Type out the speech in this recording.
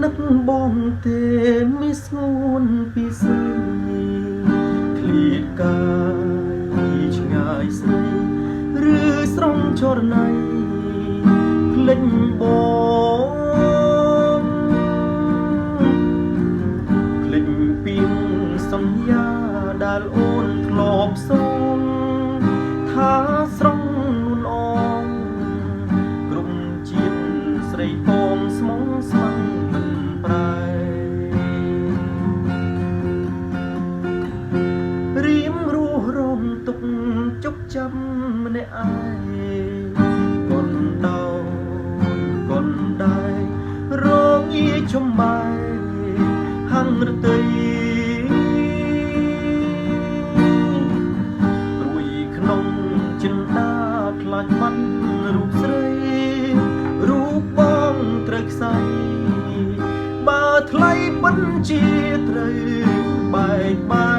នឹកបងទេមិនស្ងួនពីស្រីឃ្លៀតកាយឆ្ងាយស្រីឬស្រងចរណៃភ្លេចបងភ្លេចពីសន្យាដែលអូនធ្លាប់សងថាស្រងនួនអងគ្រប់ជាតិស្រីពងស្មងស្មងមិនប្រែរៀមរស់រំទុកជុកចាំម្នាក់ឯងកូនដោកូនដែររងអៀចំបាយហាំងរតីរួយក្នុងចិន្តាខ្លាចបាត់រូបស្រីរូបបងត្រូវខ្សែបើថ្លៃពិនជាត្រូវបែកបាយ